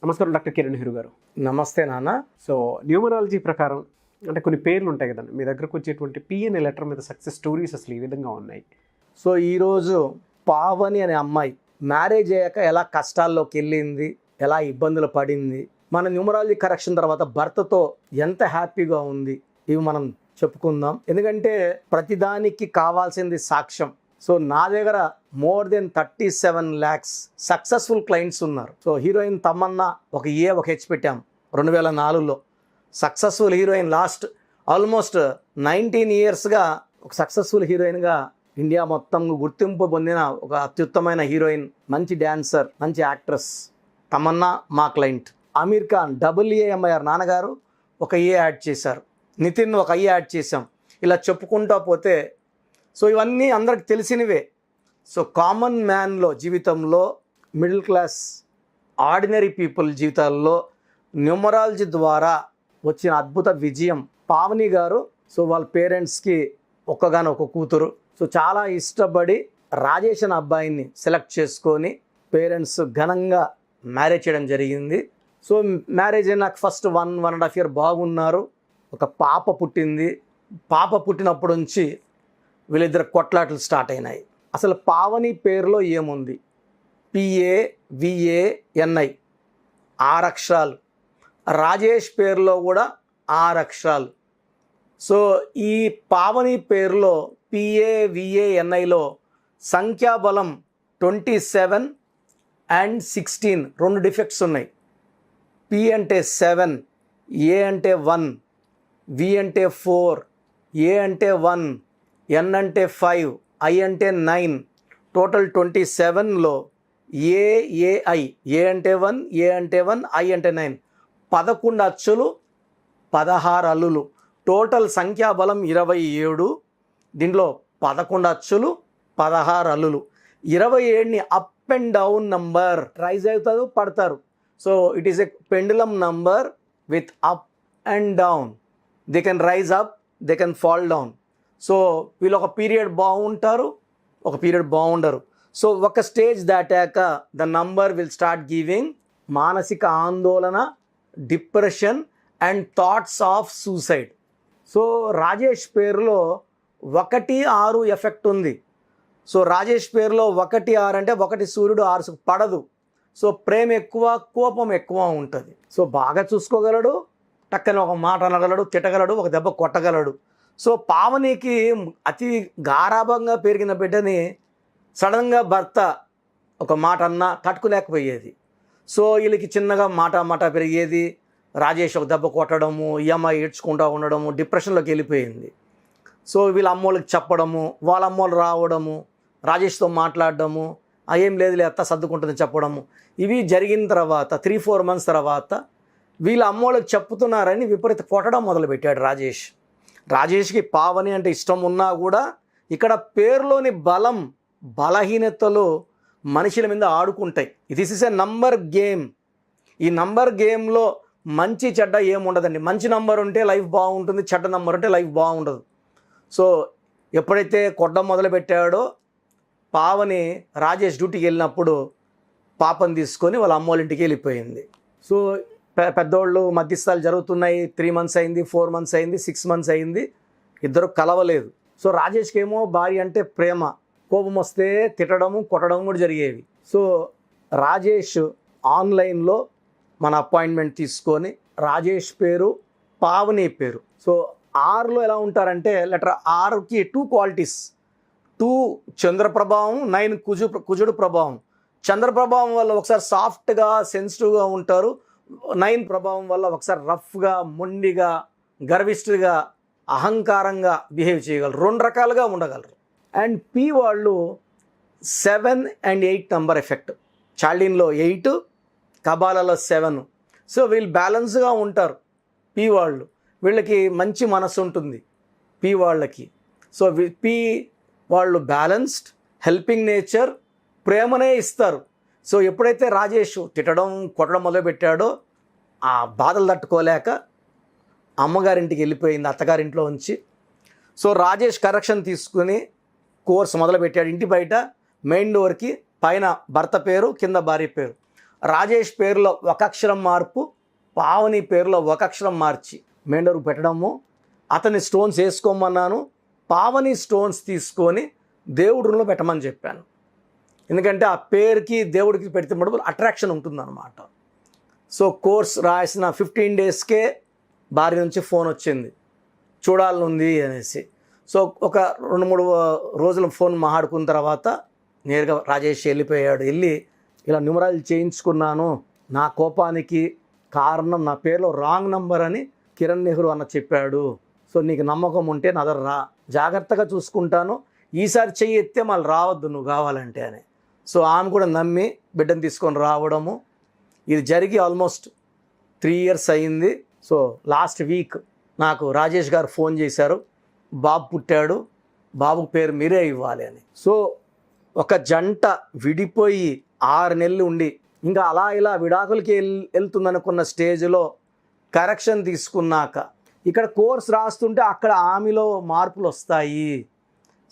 నమస్కారం డాక్టర్ కిరణ్ నెహ్రూ గారు. నమస్తే నాన్న. సో న్యూమరాలజీ ప్రకారం అంటే కొన్ని పేర్లు ఉంటాయి కదండి, మీ దగ్గరకు వచ్చేటువంటి పిఎన్ఏ లెటర్ మీద సక్సెస్ స్టోరీస్ అసలు ఈ విధంగా ఉన్నాయి. సో ఈరోజు పావని అనే అమ్మాయి మ్యారేజ్ అయ్యాక ఎలా కష్టాల్లోకి వెళ్ళింది, ఎలా ఇబ్బందులు పడింది, మన న్యూమరాలజీ కరెక్షన్ తర్వాత భర్తతో ఎంత హ్యాపీగా ఉంది, ఇవి మనం చెప్పుకుందాం. ఎందుకంటే ప్రతిదానికి కావాల్సింది సాక్ష్యం. సో నా దగ్గర more than 37 lakhs successful clients ఉన్నారు. సో హీరోయిన్ తమన్నా ఒక ఒక హెచ్ పెట్టాం 2004లో. సక్సెస్ఫుల్ హీరోయిన్ లాస్ట్ ఆల్మోస్ట్ 19 yearsగా ఒక సక్సెస్ఫుల్ హీరోయిన్గా ఇండియా మొత్తం గుర్తింపు పొందిన ఒక అత్యుత్తమైన హీరోయిన్, మంచి డ్యాన్సర్, మంచి యాక్ట్రెస్ తమన్నా మా క్లయింట్. అమీర్ ఖాన్ AAMIR నాన్నగారు ఒక యాడ్ చేశారు, నితిన్ ఒక యాడ్ చేశాం. ఇలా చెప్పుకుంటూ పోతే సో ఇవన్నీ అందరికి తెలిసినవే. సో కామన్ మ్యాన్లో జీవితంలో, మిడిల్ క్లాస్ ఆర్డినరీ పీపుల్ జీవితాల్లో న్యూమరాలజీ ద్వారా వచ్చిన అద్భుత విజయం. పావని గారు సో వాళ్ళ పేరెంట్స్కి ఒక్కగానొక కూతురు. సో చాలా ఇష్టపడి రాజేష్ అనే అబ్బాయిని సెలెక్ట్ చేసుకొని పేరెంట్స్ ఘనంగా మ్యారేజ్ చేయడం జరిగింది. సో మ్యారేజ్ అయినాక ఫస్ట్ 1.5 year బాగున్నారు. ఒక పాప పుట్టింది. పాప పుట్టినప్పటి నుంచి వీళ్ళిద్దరు కొట్లాటలు స్టార్ట్ అయినాయి. అసలు పావని పేరులో ఏముంది? PAVANI 6 అక్షరాలు. రాజేష్ పేరులో కూడా 6 అక్షరాలు. సో ఈ పావని పేరులో PAVANIలో సంఖ్యాబలం 27 and 16 2 డిఫెక్ట్స్ ఉన్నాయి. P అంటే 7, A అంటే 1, V అంటే 4, A అంటే 1, N అంటే 5, I అంటే 9. టోటల్ 27లో AAI, A అంటే 1, A అంటే 1, I అంటే 9. 11 అచ్చులు, 16 అల్లులు. టోటల్ సంఖ్యాబలం 27. దీంట్లో 11 అచ్చులు, 16 అల్లులు. 27ని up and down number, rise అవుతారు, పడతారు. So it is a pendulum number with up and down. They can rise up, they can fall down. So వీళ్ళు ఒక పీరియడ్ బాగుంటారు, ఒక పీరియడ్ బాగుండరు. సో ఒక స్టేజ్ దాటాక the number will start giving మానసిక ఆందోళన, depression and thoughts of suicide. So Rajesh పేరులో 1-6 ఎఫెక్ట్ ఉంది. సో రాజేష్ పేరులో 1-6 అంటే 1 సూర్యుడు 6 పడదు. సో ప్రేమ ఎక్కువ, కోపం ఎక్కువ ఉంటుంది. సో బాగా చూసుకోగలడు, టక్కన ఒక మాట అనగలడు, తిట్టగలడు, ఒక దెబ్బ కొట్టగలడు. సో పావనికి అతి గారాభంగా పెరిగిన బిడ్డని సడన్గా భర్త ఒక మాట అన్నా తట్టుకోలేకపోయేది. సో వీళ్ళకి చిన్నగా మాట పెరిగేది. రాజేష్ ఒక దెబ్బ కొట్టడము, ఈ అమ్మాయి ఏడ్చుకుంటూ ఉండడము, డిప్రెషన్లోకి వెళ్ళిపోయింది. సో వీళ్ళ అమ్మోళ్ళకి చెప్పడము, వాళ్ళ అమ్మోళ్ళు రావడము, రాజేష్తో మాట్లాడడము, ఏం లేదులే అత్త సర్దుకుంటుందని చెప్పడము. ఇవి జరిగిన తర్వాత 3-4 months తర్వాత వీళ్ళ అమ్మోళ్ళకి చెప్పుతున్నారని విపరీత కొట్టడం మొదలుపెట్టాడు రాజేష్. రాజేష్కి పావని అంటే ఇష్టం ఉన్నా కూడా ఇక్కడ పేరులోని బలం, బలహీనతలు మనుషుల మీద ఆడుకుంటాయి. This is a number game. ఈ నంబర్ గేమ్లో మంచి చెడ్డ ఏముండదండి. మంచి నంబర్ ఉంటే లైఫ్ బాగుంటుంది, చెడ్డ నంబర్ ఉంటే లైఫ్ బాగుండదు. సో ఎప్పుడైతే కొట్టడం మొదలుపెట్టాడో పావని రాజేష్ డ్యూటీకి వెళ్ళినప్పుడు పాపని తీసుకొని వాళ్ళ అమ్మోళ్ళ ఇంటికి వెళ్ళిపోయింది. సో పెద్దోళ్ళు మధ్యస్థాలు జరుగుతున్నాయి. 3 months అయింది, 4 months అయింది, 6 months అయింది, ఇద్దరు కలవలేదు. సో రాజేష్కి ఏమో భార్య అంటే ప్రేమ, కోపం వస్తే తిట్టడము, కొట్టడం కూడా జరిగేవి. సో రాజేష్ ఆన్లైన్లో మన అపాయింట్మెంట్ తీసుకొని రాజేష్ పేరు, పావని పేరు. సో ఆర్లో ఎలా ఉంటారంటే లెటర్ ఆర్కి 2 qualities. 2 చంద్ర ప్రభావం, 9 కుజుడు ప్రభావం. చంద్ర ప్రభావం వల్ల ఒకసారి సాఫ్ట్గా, సెన్సిటివ్గా ఉంటారు. 9 ప్రభావం వల్ల ఒకసారి రఫ్గా, మొండిగా, గర్విష్ఠుగా, అహంకారంగా బిహేవ్ చేయగలరు. 2 రకాలుగా ఉండగలరు. అండ్ పి వాళ్ళు 7 and 8 నంబర్ ఎఫెక్ట్. చాల్డీన్లో 8, కబాలలో 7. సో వీళ్ళు బ్యాలెన్స్గా ఉంటారు. పి వాళ్ళు, వీళ్ళకి మంచి మనసు ఉంటుంది పి వాళ్ళకి. సో పి వాళ్ళు బ్యాలెన్స్డ్, హెల్పింగ్ నేచర్, ప్రేమనే ఇస్తారు. సో ఎప్పుడైతే రాజేష్ తిట్టడం, కొట్టడం మొదలుపెట్టాడో ఆ బాధలు తట్టుకోలేక అమ్మగారింటికి వెళ్ళిపోయింది, అత్తగారింట్లో ఉంచి. సో రాజేష్ కరెక్షన్ తీసుకుని కోర్స్ మొదలుపెట్టాడు. ఇంటి బయట మెయిన్ డోర్కి పైన భర్త పేరు, కింద భార్య పేరు. రాజేష్ పేరులో ఒక అక్షరం మార్పు, పావని పేరులో ఒక అక్షరం మార్చి మెండరు పెట్టడము, అతని స్టోన్స్ వేసుకోమన్నాను. పావని స్టోన్స్ తీసుకొని దేవుడి రూమ్లో పెట్టమని చెప్పాను. ఎందుకంటే ఆ పేరుకి దేవుడికి పెడితే మటుకు అట్రాక్షన్ ఉంటుందన్నమాట. సో కోర్స్ రాసిన 15 డేస్కే భార్య నుంచి ఫోన్ వచ్చింది, చూడాలనుంది అనేసి. సో ఒక 2-3 రోజులు ఫోన్ మాట్లాడుకున్న తర్వాత నేరుగా రాజేష్ వెళ్ళిపోయాడు. వెళ్ళి ఇలా న్యూమరాలజీ చేయించుకున్నాను, నా కోపానికి కారణం నా పేరులో రాంగ్ నంబర్ అని కిరణ్ నెహ్రూ అన్న చెప్పాడు. సో నీకు నమ్మకం ఉంటే నా దగ్గర రా, జాగ్రత్తగా చూసుకుంటాను, ఈసారి చెయ్యి ఎత్తే మళ్ళీ రావద్దు నువ్వు కావాలంటే అని. సో ఆమె కూడా నమ్మి బిడ్డను తీసుకొని రావడము. ఇది జరిగి ఆల్మోస్ట్ 3 years అయింది. సో లాస్ట్ వీక్ నాకు రాజేష్ గారు ఫోన్ చేశారు, బాబు పుట్టాడు, బాబు పేరు మీరే ఇవ్వాలి అని. సో ఒక జంట విడిపోయి 6 నెలలు ఉండి ఇంకా అలా ఇలా విడాకులకి వెళ్తుందనుకున్న స్టేజ్లో కరెక్షన్ తీసుకున్నాక ఇక్కడ కోర్స్ రాస్తుంటే అక్కడ ఆమెలో మార్పులు వస్తాయి.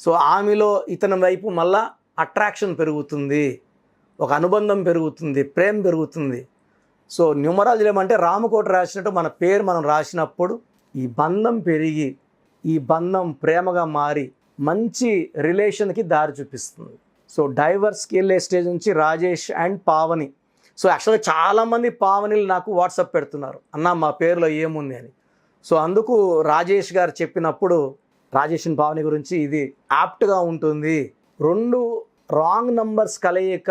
సో ఆమెలో ఇతని వైపు మళ్ళా అట్రాక్షన్ పెరుగుతుంది, ఒక అనుబంధం పెరుగుతుంది, ప్రేమ పెరుగుతుంది. సో న్యూమరాలజీ ఏమంటే రామకోట రాసినట్టు మన పేరు మనం రాసినప్పుడు ఈ బంధం పెరిగి ఈ బంధం ప్రేమగా మారి మంచి రిలేషన్కి దారి చూపిస్తుంది. సో డైవర్స్కి వెళ్ళే స్టేజ్ నుంచి రాజేష్ అండ్ పావని. సో యాక్చువల్గా చాలామంది పావనిలు నాకు వాట్సాప్ పెడుతున్నారు, అన్న మా పేరులో ఏముంది అని. సో అందుకు రాజేష్ గారు చెప్పినప్పుడు రాజేష్ అండ్ పావని గురించి ఇది యాప్ట్గా ఉంటుంది. 2 రాంగ్ నంబర్స్ కలయిక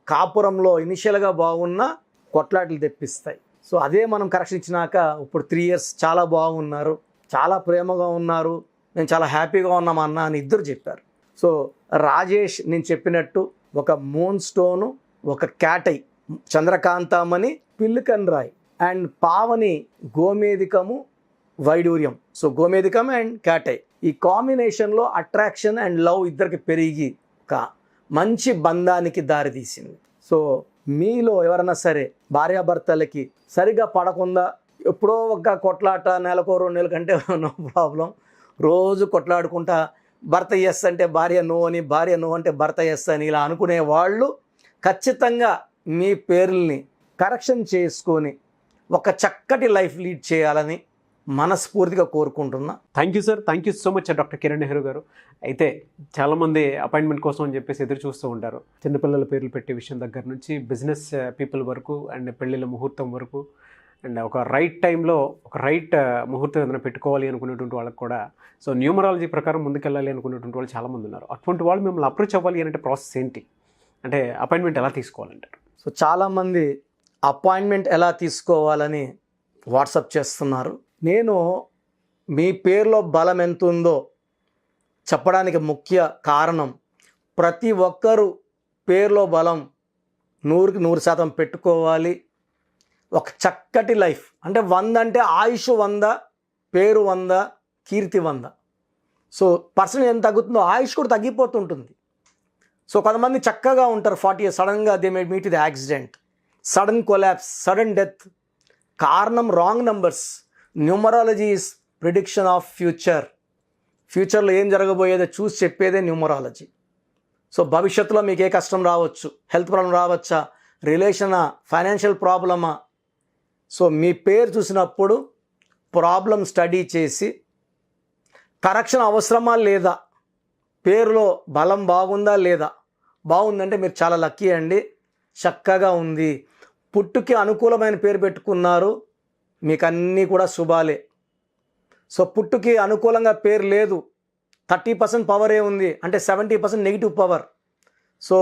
కాపురంలో ఇనిషియల్గా బాగున్న కొట్లాటలు తెప్పిస్తాయి. సో అదే మనం కరెక్షన్ ఇచ్చినాక ఇప్పుడు 3 years చాలా బాగున్నారు, చాలా ప్రేమగా ఉన్నారు, మేము చాలా హ్యాపీగా ఉన్నాం అన్న అని ఇద్దరు చెప్పారు. సో రాజేష్ నేను చెప్పినట్టు ఒక మూన్ స్టోను, ఒక క్యాటై చంద్రకాంతమని పిల్లికన్ రాయ్, అండ్ పావని గోమేధికము వైడూర్యం. సో గోమేధికం అండ్ క్యాటై ఈ కాంబినేషన్లో అట్రాక్షన్ అండ్ లవ్ ఇద్దరికి పెరిగి ఒక మంచి బంధానికి దారితీసింది. సో మీలో ఎవరైనా సరే భార్యాభర్తలకి సరిగా పడకుండా ఎప్పుడో ఒక కొట్లాట, నెలకో 2 నెలల కంటే నో ప్రాబ్లం, రోజు కొట్లాడుకుంటా భర్త ఎస్ అంటే భార్య నో అని, భార్య నో అంటే భర్త ఎస్ అని ఇలా అనుకునే వాళ్ళు ఖచ్చితంగా మీ పేర్లని కరెక్షన్ చేసుకొని ఒక చక్కటి లైఫ్ లీడ్ చేయాలని మనస్ఫూర్తిగా కోరుకుంటున్నా. Thank you sir, thank you so much doctor Kiran Nehru గారు. అయితే చాలామంది అపాయింట్మెంట్ కోసం అని చెప్పేసి ఎదురు చూస్తూ ఉంటారు. చిన్నపిల్లల పేర్లు పెట్టే విషయం దగ్గర నుంచి బిజినెస్ పీపుల్ వరకు అండ్ పెళ్ళిళ్ళ ముహూర్తం వరకు అండ్ ఒక రైట్ టైంలో ఒక రైట్ ముహూర్తం ఏదైనా పెట్టుకోవాలి అనుకునేటువంటి వాళ్ళకి కూడా సో న్యూమరాలజీ ప్రకారం ముందుకెళ్ళాలి అనుకునేటువంటి వాళ్ళు చాలామంది ఉన్నారు. అటువంటి వాళ్ళు మిమ్మల్ని అప్రోచ్ అవ్వాలి అంటే ప్రాసెస్ ఏంటి, అంటే అపాయింట్మెంట్ ఎలా తీసుకోవాలంటారు? సో చాలామంది అపాయింట్మెంట్ ఎలా తీసుకోవాలని వాట్సాప్ చేస్తున్నారు. నేను మీ పేరులో బలం ఎంత ఉందో చెప్పడానికి ముఖ్య కారణం, ప్రతి ఒక్కరూ పేరులో బలం 100కి 100% పెట్టుకోవాలి. ఒక చక్కటి లైఫ్ అంటే 100 అంటే ఆయుష్ 100, పేరు 100, కీర్తి 100. సో పర్సెంట్ ఎంత తగ్గుతుందో ఆయుష్ కూడా తగ్గిపోతుంటుంది. సో కొంతమంది చక్కగా ఉంటారు 40 years, సడన్గా they may meet the accident, sudden collapse, sudden death. కారణం wrong numbers. Numerology is prediction of future. ఫ్యూచర్లో ఏం జరగబోయేదో చూసి చెప్పేదే న్యూమరాలజీ. సో భవిష్యత్తులో మీకు ఏ కష్టం రావచ్చు, హెల్త్ ప్రాబ్లం రావచ్చా, రిలేషనా, ఫైనాన్షియల్ ప్రాబ్లమా. సో మీ పేరు చూసినప్పుడు ప్రాబ్లం స్టడీ చేసి కరెక్షన్ అవసరమా లేదా, పేరులో బలం బాగుందా లేదా, బాగుందంటే మీరు చాలా లక్కీ అండి, చక్కగా ఉంది, పుట్టుకి అనుకూలమైన పేరు పెట్టుకున్నారు, మీకు అన్నీ కూడా శుభాలే. సో పుట్టుకి అనుకూలంగా పేరు లేదు, 30% పవరే ఉంది అంటే 70% negative power. So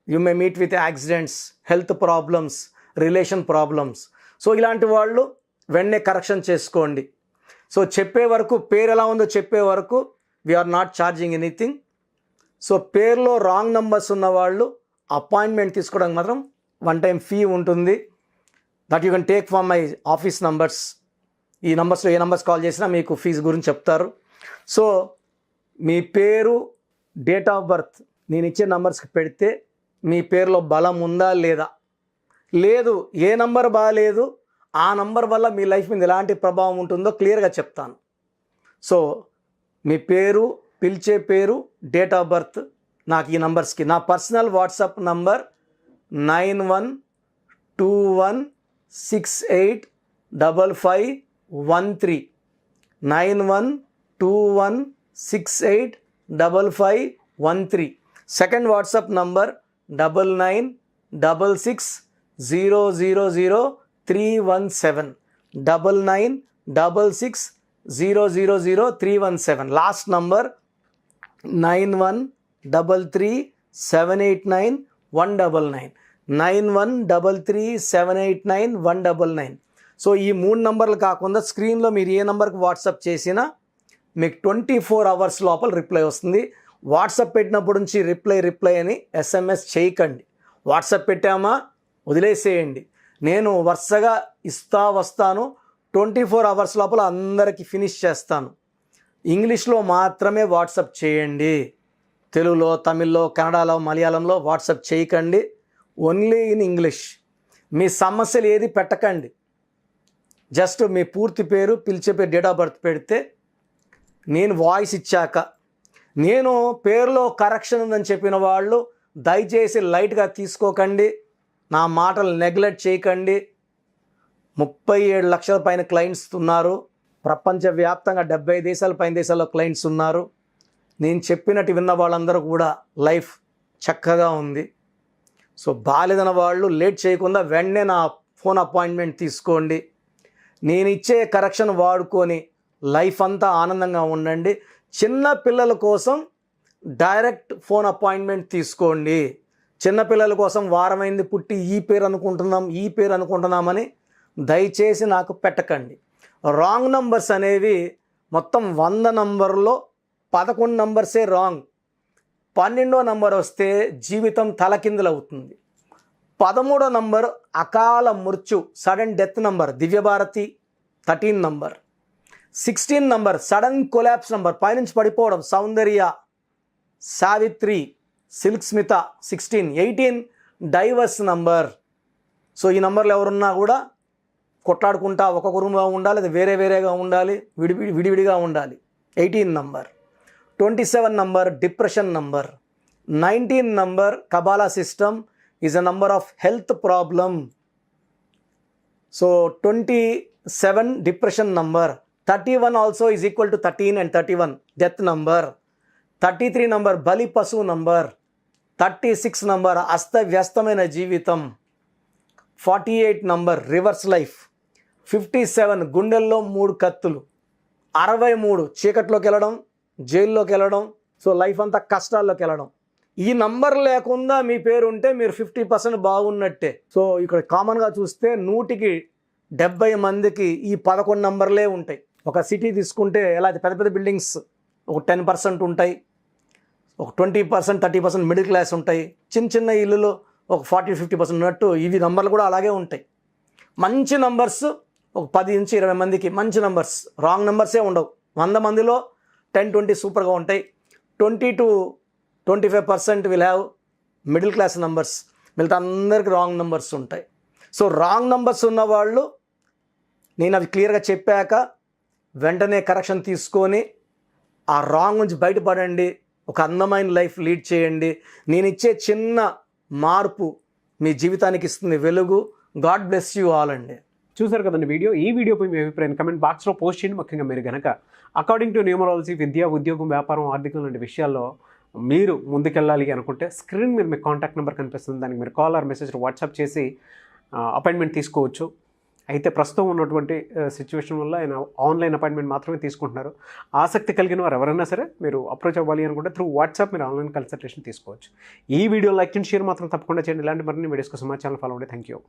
you may meet with accidents, health problems, relation problems. So ఇలాంటి వాళ్ళు వెంటనే కరెక్షన్ చేసుకోండి. సో చెప్పే వరకు పేరు ఎలా ఉందో చెప్పే వరకు we're not charging anything. So పేరులో రాంగ్ నంబర్స్ ఉన్న వాళ్ళు అపాయింట్మెంట్ తీసుకోవడానికి మాత్రం 1 time ఫీ ఉంటుంది. That you can take from my office numbers. ఈ నంబర్స్లో ఏ నంబర్స్ కాల్ చేసినా మీకు ఫీజు గురించి చెప్తారు. సో మీ పేరు, డేట్ ఆఫ్ బర్త్ నేను ఇచ్చే నంబర్స్కి పెడితే మీ పేరులో బలం ఉందా లేదా, లేదు ఏ నంబర్ బాగాలేదు ఆ నంబర్ వల్ల మీ లైఫ్ మీద ఎలాంటి ప్రభావం ఉంటుందో క్లియర్గా చెప్తాను. సో మీ పేరు, పిలిచే పేరు, డేట్ ఆఫ్ బర్త్ నాకు ఈ నంబర్స్కి, నా personal WhatsApp number 9121685513 9121685513. Second WhatsApp number 9966000317 9966000317. Last number 9133789199 9133789199. So ఈ 3 నంబర్లు కాకుండా స్క్రీన్లో మీరు ఏ నంబర్కి వాట్సాప్ చేసినా మీకు 24 అవర్స్ లోపల రిప్లై వస్తుంది. వాట్సాప్ పెట్టినప్పటి నుంచి రిప్లై అని SMS చేయకండి. వాట్సాప్ పెట్టామా వదిలేసేయండి. నేను వరుసగా వస్తాను. 24 అవర్స్ లోపల అందరికీ ఫినిష్ చేస్తాను. ఇంగ్లీష్లో మాత్రమే వాట్సాప్ చేయండి. తెలుగులో, తమిళ్లో, కన్నడలో, మలయాళంలో వాట్సాప్ చేయకండి. Only in English. మీ సమస్యలు ఏది పెట్టకండి. జస్ట్ మీ పూర్తి పేరు, పిలిచే పేరు, డేట్ ఆఫ్ బర్త్ పెడితే నేను వాయిస్ ఇచ్చాక, నేను పేరులో కరెక్షన్ ఉందని చెప్పిన వాళ్ళు దయచేసి లైట్గా తీసుకోకండి. నా మాటలు నెగ్లెక్ట్ చేయకండి. 37 లక్షల పైన క్లయింట్స్ ఉన్నారు. ప్రపంచవ్యాప్తంగా 75 దేశాల పైన దేశాల్లో క్లయింట్స్ ఉన్నారు. నేను చెప్పినట్టు విన్న వాళ్ళందరూ కూడా లైఫ్ చక్కగా ఉంది. సో బాలేదన్న వాళ్ళు లేట్ చేయకుండా వెంటనే నా ఫోన్ అపాయింట్మెంట్ తీసుకోండి. నేను ఇచ్చే కరెక్షన్ వాడుకొని లైఫ్ అంతా ఆనందంగా ఉండండి. చిన్న పిల్లల కోసం డైరెక్ట్ ఫోన్ అపాయింట్మెంట్ తీసుకోండి. చిన్నపిల్లల కోసం వారమైంది పుట్టి ఈ పేరు అనుకుంటున్నామని దయచేసి నాకు పెట్టకండి. రాంగ్ నంబర్స్ అనేవి మొత్తం 100 నంబర్లో 11 నంబర్సే రాంగ్. 12వ నంబర్ వస్తే జీవితం తలకిందులవుతుంది. 13వ నంబర్ అకాల మృత్యు, sudden death number, Divya Bharati 13 number. 16 number sudden collapse number, పైనుంచి పడిపోవడం, Soundarya, Savitri, Silk Smitha 16. 18 divorce number. So ఈ నంబర్లు ఎవరున్నా కూడా కొట్లాడుకుంటా ఒక కుటుంబంగా ఉండాలి, అది వేరేగా ఉండాలి, విడివిడిగా ఉండాలి. 18 number. 27 number depression number. 19 number Kabbalah system is a number of health problem. So 27 depression number. 31 also is equal to 13 and 31 death number. 33 number బలి పశువు నంబర్. 36 నంబర్ అస్తవ్యస్తమైన జీవితం. 48 నంబర్ రివర్స్ లైఫ్. 57 గుండెల్లో 3 కత్తులు. 63 చీకట్లోకి వెళ్ళడం, జైల్లోకి వెళ్ళడం, సో లైఫ్ అంతా కష్టాల్లోకి వెళ్ళడం. ఈ నంబర్ లేకుండా మీ పేరు ఉంటే మీరు 50% బాగున్నట్టే. సో ఇక్కడ కామన్గా చూస్తే 100కి 70 మందికి ఈ 11 నంబర్లే ఉంటాయి. ఒక సిటీ తీసుకుంటే ఎలా అయితే పెద్ద బిల్డింగ్స్ ఒక 10% ఉంటాయి, ఒక 20% 30% మిడిల్ క్లాస్ ఉంటాయి, చిన్న ఇల్లులో ఒక 40-50% ఉన్నట్టు ఇవి నంబర్లు కూడా అలాగే ఉంటాయి. మంచి నంబర్స్ ఒక 10 నుంచి 20 మందికి మంచి నంబర్స్, రాంగ్ నంబర్సే ఉండవు. 100 మందిలో 10-20 సూపర్గా ఉంటాయి. 20-25% will have middle class numbers, మిగతా అందరికీ రాంగ్ నంబర్స్ ఉంటాయి. సో రాంగ్ నంబర్స్ ఉన్నవాళ్ళు నేను అవి క్లియర్గా చెప్పాక వెంటనే కరెక్షన్ తీసుకొని ఆ రాంగ్ నుంచి బయటపడండి. ఒక అందమైన లైఫ్ లీడ్ చేయండి. నేను ఇచ్చే చిన్న మార్పు మీ జీవితానికి ఇస్తుంది వెలుగు. గాడ్ బ్లెస్ యూ ఆల్ అండి. చూసారు కదండి వీడియో. ఈ వీడియోపై మీ అభిప్రాయం కమెంట్ బాక్స్లో పోస్ట్ చేయండి. ముఖ్యంగా మీరు కనుక అకార్డింగ్ టు న్యూమరాలజీ, విద్య, ఉద్యోగం, వ్యాపారం, ఆర్థికం లాంటి విషయాల్లో మీరు ముందుకెళ్ళాలి అనుకుంటే స్క్రీన్ మీద మీకు కాంటాక్ట్ నెంబర్ కనిపిస్తుంది. దానికి మీరు కాల్ ఆర్ మెసేజ్ వాట్సాప్ చేసి అపాయింట్మెంట్ తీసుకోవచ్చు. అయితే ప్రస్తుతం ఉన్నటువంటి సిచ్యువేషన్ వల్ల ఆయన ఆన్లైన్ అపాయింట్మెంట్ మాత్రమే తీసుకుంటున్నారు. ఆసక్తి కలిగిన వారు ఎవరైనా సరే మీరు అప్రోచ్ అవ్వాలి అనుకుంటే త్రూ వాట్సాప్ మీరు ఆన్లైన్ కన్సల్టేషన్ తీసుకోవచ్చు. ఈ వీడియో లైక్ అండ్ షేర్ మాత్రం తప్పకుండా చేయండి. ఇలాంటి మరిన్ని వీడియోస్ కోసం మా ఛానల్ ఫాలో అవ్వండి. Thank you.